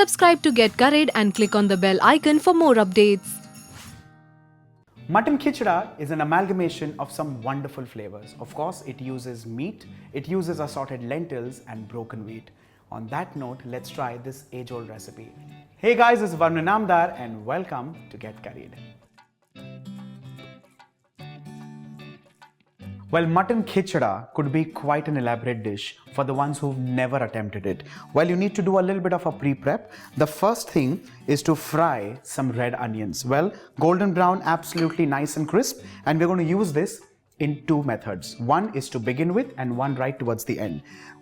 Subscribe to get Curried and click on the bell icon for more updates. Mutton Khichda is an amalgamation of some wonderful flavors. Of course, it uses meat, it uses assorted lentils and broken wheat. On that note, let's try this age-old recipe. Hey guys, it's Varun Inamdar and welcome to Get Curried. Well, mutton khichda could be quite an elaborate dish for the ones who've never attempted it. Well, you need to do a little bit of a pre-prep. The first thing is to fry some red onions. Well, golden brown, absolutely nice and crisp. And we're going to use this in two methods. One is to begin with and one right towards the end.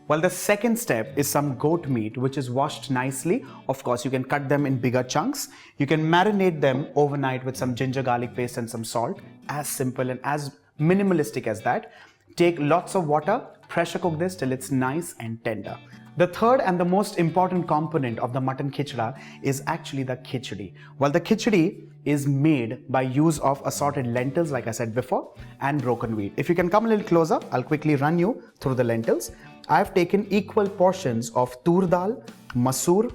Well, the second step is some goat meat, which is washed nicely. Of course, you can cut them in bigger chunks. You can marinate them overnight with some ginger garlic paste and some salt. As simple and as minimalistic as that. Take lots of water, pressure cook this till it's nice and tender. The third and the most important component of the mutton khichda is actually the khichdi. Well, the khichdi is made by use of assorted lentils, like I said before, and broken wheat. If you can come a little closer, I'll quickly run you through the lentils. I've taken equal portions of tur dal, masoor,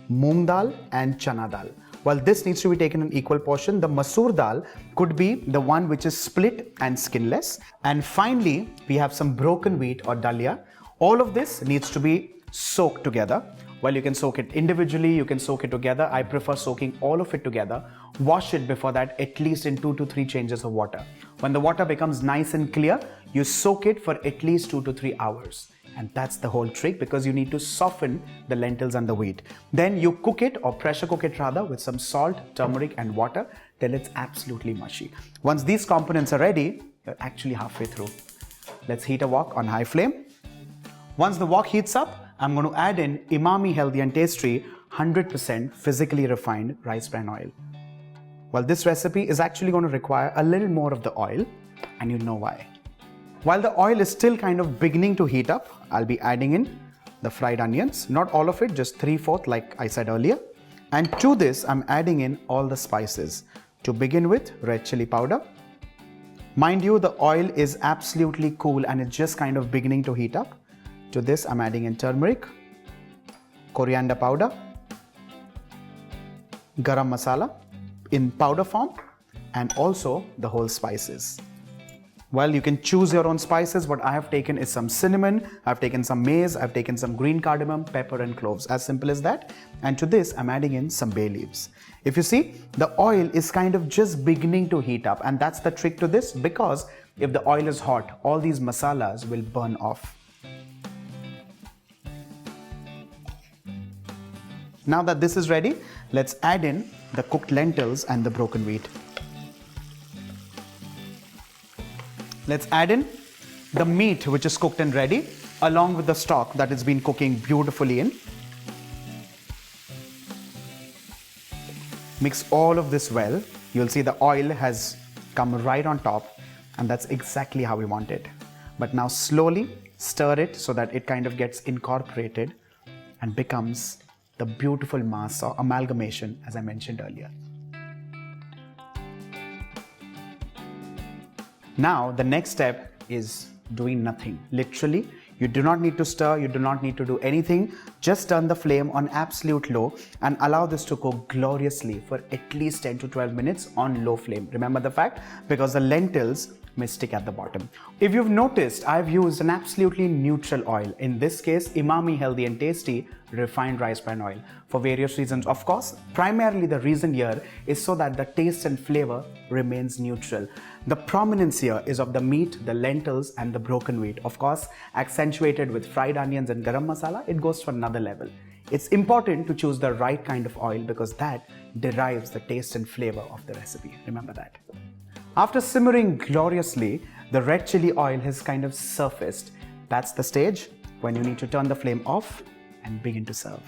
moong dal and chana dal. Well, this needs to be taken in equal portion. The masoor dal could be the one which is split and skinless. And finally, we have some broken wheat or dalia. All of this needs to be soaked together. Well, you can soak it individually, you can soak it together. I prefer soaking all of it together. Wash it before that at least in 2 to 3 changes of water. When the water becomes nice and clear, you soak it for at least 2 to 3 hours. And that's the whole trick, because you need to soften the lentils and the wheat. Then you cook it, or pressure cook it rather, with some salt, turmeric and water till it's absolutely mushy. Once these components are ready, you're actually halfway through. Let's heat a wok on high flame. Once the wok heats up, I'm going to add in Emami Healthy and Tasty 100% physically refined rice bran oil. Well, this recipe is actually going to require a little more of the oil, and you know why. While the oil is still kind of beginning to heat up, I'll be adding in the fried onions. Not all of it, just 3/4 like I said earlier. And to this, I'm adding in all the spices. To begin with, red chilli powder. Mind you, the oil is absolutely cool and it's just kind of beginning to heat up. To this, I'm adding in turmeric, coriander powder, garam masala in powder form, and also the whole spices. Well, you can choose your own spices. What I have taken is some cinnamon, I've taken some maize, I've taken some green cardamom, pepper and cloves. As simple as that. And to this, I'm adding in some bay leaves. If you see, the oil is kind of just beginning to heat up, and that's the trick to this, because if the oil is hot, all these masalas will burn off. Now that this is ready, let's add in the cooked lentils and the broken wheat. Let's add in the meat which is cooked and ready, along with the stock that has been cooking beautifully in. Mix all of this well. You'll see the oil has come right on top, and that's exactly how we want it. But now slowly stir it so that it kind of gets incorporated and becomes the beautiful mass or amalgamation as I mentioned earlier. Now, the next step is doing nothing. Literally, you do not need to stir, you do not need to do anything. Just turn the flame on absolute low and allow this to cook gloriously for at least 10 to 12 minutes on low flame. Remember the fact, because the lentils may stick at the bottom. If you've noticed, I've used an absolutely neutral oil. In this case, Emami Healthy and Tasty refined rice bran oil, for various reasons. Of course, primarily the reason here is so that the taste and flavor remains neutral. The prominence here is of the meat, the lentils and the broken wheat. Of course, accentuated with fried onions and garam masala, it goes to another level. It's important to choose the right kind of oil, because that derives the taste and flavor of the recipe. Remember that. After simmering gloriously, the red chili oil has kind of surfaced. That's the stage when you need to turn the flame off and begin to serve.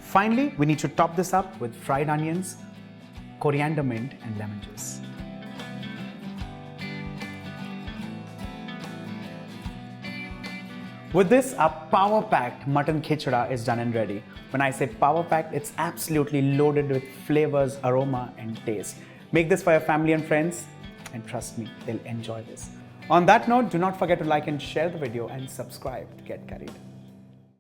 Finally, we need to top this up with fried onions, coriander mint and lemon juice. With this, our power-packed mutton khichda is done and ready. When I say power-packed, it's absolutely loaded with flavors, aroma, and taste. Make this for your family and friends, and trust me, they'll enjoy this. On that note, do not forget to like and share the video and subscribe to get curried.